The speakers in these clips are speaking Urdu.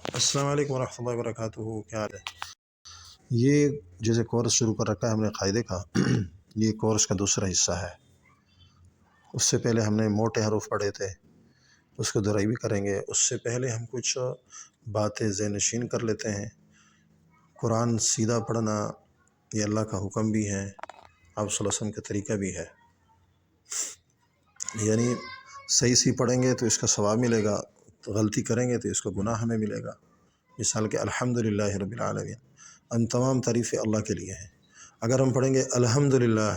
السلام علیکم ورحمۃ اللہ وبرکاتہ، کیا حال ہے؟ یہ جیسے کورس شروع کر رکھا ہے ہم نے قاعدے کا، یہ کورس کا دوسرا حصہ ہے۔ اس سے پہلے ہم نے موٹے حروف پڑھے تھے، اس کو دہرائی بھی کریں گے۔ اس سے پہلے ہم کچھ باتیں ذہن نشین کر لیتے ہیں۔ قرآن سیدھا پڑھنا یہ اللہ کا حکم بھی ہے، آپ صلی اللہ علیہ وسلم کا طریقہ بھی ہے، یعنی صحیح پڑھیں گے تو اس کا ثواب ملے گا، غلطی کریں گے تو اس کا گناہ ہمیں ملے گا۔ مثال کہ الحمدللہ رب العالمین، ہم تمام تعریفیں اللہ کے لیے ہیں۔ اگر ہم پڑھیں گے الحمدللہ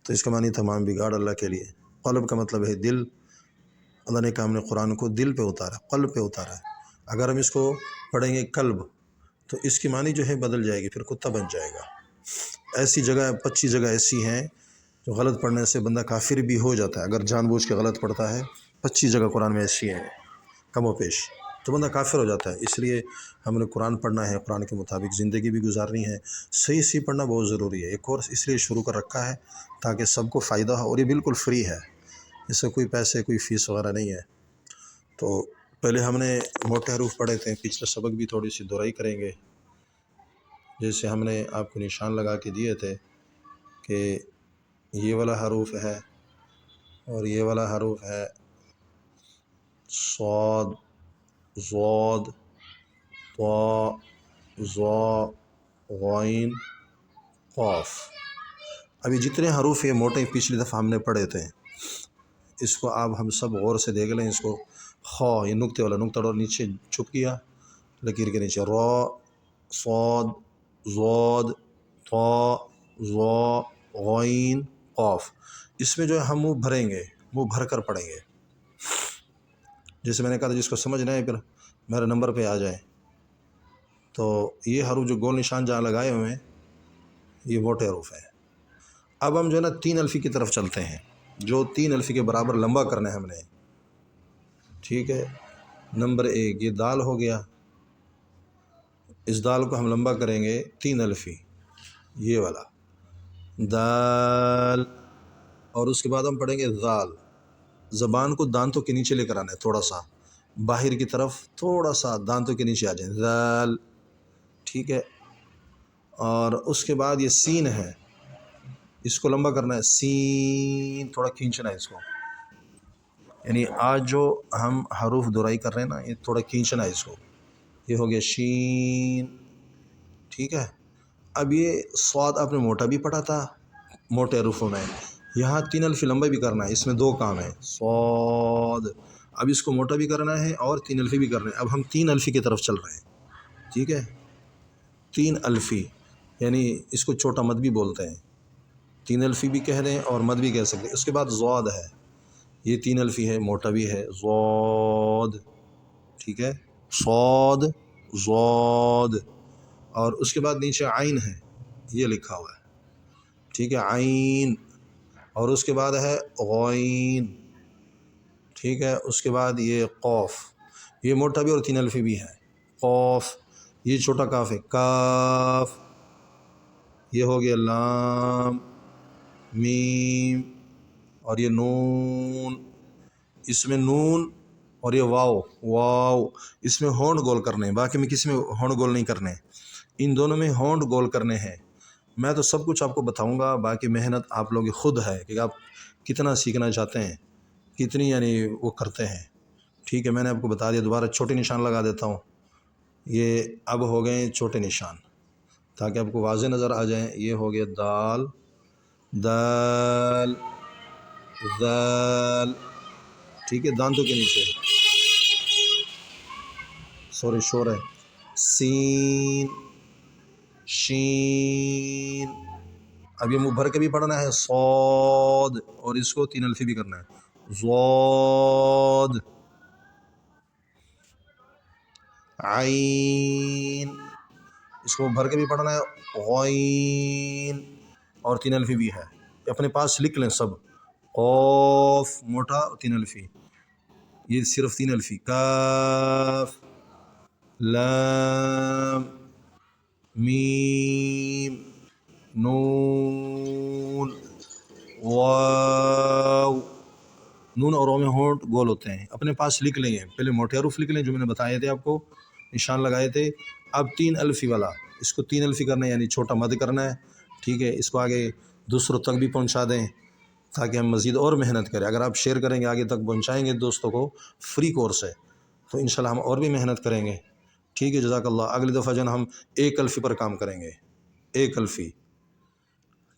تو اس کا معنی تمام بگاڑ اللہ کے لیے۔ قلب کا مطلب ہے دل، اللہ نے کہا ہم نے قرآن کو دل پہ اتارا، قلب پہ اتارا ہے۔ اگر ہم اس کو پڑھیں گے قلب تو اس کی معنی جو ہے بدل جائے گی، پھر کتا بن جائے گا۔ ایسی جگہ 25 جگہ ایسی ہیں جو غلط پڑھنے سے بندہ کافر بھی ہو جاتا ہے، اگر جان بوجھ کے غلط پڑھتا ہے۔ 25 جگہ قرآن میں ایسی ہیں کم و بیش، تو بندہ کافر ہو جاتا ہے۔ اس لیے ہم نے قرآن پڑھنا ہے، قرآن کے مطابق زندگی بھی گزارنی ہے۔ صحیح پڑھنا بہت ضروری ہے۔ ایک کورس اس لیے شروع کر رکھا ہے تاکہ سب کو فائدہ ہو، اور یہ بالکل فری ہے، اس سے کوئی پیسے کوئی فیس وغیرہ نہیں ہے۔ تو پہلے ہم نے موٹے حروف پڑھے تھے، پچھلے سبق بھی تھوڑی سی دہرائی کریں گے۔ جیسے ہم نے آپ کو نشان لگا کے دیے تھے کہ یہ والا حروف ہے اور یہ والا حروف ہے صاد، ضاد، طا، ظا، غین، قاف۔ ابھی جتنے حروف یہ موٹے پچھلی دفعہ ہم نے پڑھے تھے، اس کو آپ ہم سب غور سے دیکھ لیں۔ اس کو خا، یہ نقطے والا، نقطہ اور نیچے چھپ گیا لکیر کے نیچے، را، صاد، ضاد، طا، ظا، غین، قاف۔ اس میں جو ہے ہم منہ بھریں گے، منہ بھر کر پڑھیں گے۔ جیسے میں نے کہا تھا جس کو سمجھنا ہے پھر میرے نمبر پہ آ جائیں۔ تو یہ حروف جو گول نشان جہاں لگائے ہوئے ہیں یہ موٹے حروف ہیں۔ اب ہم جو ہے نا 3 الفی کی طرف چلتے ہیں، جو 3 الفی کے برابر لمبا کرنا ہے ہم نے، ٹھیک ہے۔ نمبر 1 یہ دال ہو گیا، اس دال کو ہم لمبا کریں گے 3 الفی، یہ والا دال۔ اور اس کے بعد ہم پڑھیں گے ذال، زبان کو دانتوں کے نیچے لے کر آنا ہے، تھوڑا سا باہر کی طرف، تھوڑا سا دانتوں کے نیچے آ جائیں، ذال، ٹھیک ہے۔ اور اس کے بعد یہ سین ہے، اس کو لمبا کرنا ہے، سین، تھوڑا کھینچنا ہے اس کو، یعنی آج جو ہم حروف دہرائی کر رہے ہیں نا، یہ تھوڑا کھینچنا ہے اس کو۔ یہ ہو گیا شین، ٹھیک ہے۔ اب یہ صاد آپ نے موٹا بھی پڑھا تھا موٹے حروفوں میں، یہاں 3 الفی لمبا بھی کرنا ہے، اس میں 2 کام ہیں، صاد۔ اب اس کو موٹا بھی کرنا ہے اور 3 الفی بھی کرنا ہے۔ اب ہم 3 الفی کی طرف چل رہے ہیں، ٹھیک ہے۔ 3 الفی یعنی اس کو چھوٹا مد بھی بولتے ہیں، 3 الفی بھی کہہ دیں اور مد بھی کہہ سکتے ہیں۔ اس کے بعد ضاد ہے، یہ 3 الفی ہے، موٹا بھی ہے، ضاد، ٹھیک ہے، صاد، ضاد۔ اور اس کے بعد نیچے عین ہے، یہ لکھا ہوا ہے، ٹھیک ہے، عین۔ اور اس کے بعد ہے غین، ٹھیک ہے۔ اس کے بعد یہ قاف، یہ موٹا بھی اور 3 الفی بھی ہے، قاف۔ یہ چھوٹا کاف ہے، کاف۔ یہ ہو گیا لام، میم، اور یہ نون۔ اس میں نون اور یہ واو، واو، اس میں ہونٹ گول کرنے ہیں، باقی میں کسی میں ہونٹ گول نہیں کرنے، ان دونوں میں ہونٹ گول کرنے ہیں۔ میں تو سب کچھ آپ کو بتاؤں گا، باقی محنت آپ لوگ خود ہے کہ آپ کتنا سیکھنا چاہتے ہیں، کتنی یعنی وہ کرتے ہیں، ٹھیک ہے۔ میں نے آپ کو بتا دیا، دوبارہ چھوٹے نشان لگا دیتا ہوں۔ یہ اب ہو گئے چھوٹے نشان تاکہ آپ کو واضح نظر آ جائیں۔ یہ ہو گیا دال، دال، ذال، ٹھیک ہے، دانتوں کے نیچے، سوری شور ہے، سین، شین۔ اب یہ منہ بھر کے بھی پڑھنا ہے، صاد، اور اس کو 3 الفی بھی کرنا ہے، ضاد، عین، اس کو بھر کے بھی پڑھنا ہے، غین، اور 3 الفی بھی ہے، اپنے پاس لکھ لیں سب۔ قاف موٹا 3 الفی، یہ صرف 3 الفی، کاف، لام، میم، نون، واو۔ نون اور واو میں ہونٹ گول ہوتے ہیں، اپنے پاس لکھ لیں گے، پہلے موٹے حروف لکھ لیں جو میں نے بتائے تھے آپ کو، نشان لگائے تھے. اب 3 الفی والا اس کو 3 الفی کرنا ہے، یعنی چھوٹا مد کرنا ہے. ٹھیک ہے، اس کو آگے دوسروں تک بھی پہنچا دیں تاکہ ہم مزید اور محنت کریں. اگر آپ شیئر کریں گے، آگے تک پہنچائیں گے دوستوں کو، فری کورس ہے، تو انشاءاللہ ہم اور بھی محنت کریں گے. ٹھیک ہے، جزاک اللہ. اگلی دفعہ جو ہم 1 الفی پر کام کریں گے، 1 الفی.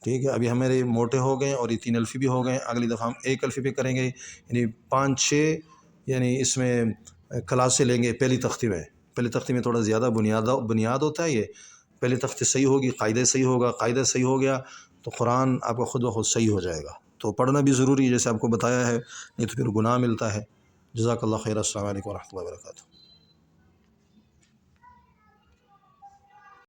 ٹھیک ہے، ابھی ہمارے موٹے ہو گئے اور یہ 3 الفی بھی ہو گئے. اگلی دفعہ ہم 1 الفی پہ کریں گے، یعنی 5-6 یعنی اس میں کلاسیں لیں گے. پہلی تختی میں تھوڑا زیادہ بنیاد ہوتا ہے. یہ پہلی تختی صحیح ہوگی، قاعدہ صحیح ہوگا، قاعدہ صحیح ہو گیا تو قرآن آپ کا خود بخود صحیح ہو جائے گا. تو پڑھنا بھی ضروری ہے جیسے آپ کو بتایا ہے، نہیں تو پھر گناہ ملتا ہے. جزاک اللہ خیر. السلام علیکم ورحمۃ اللہ وبرکاتہ.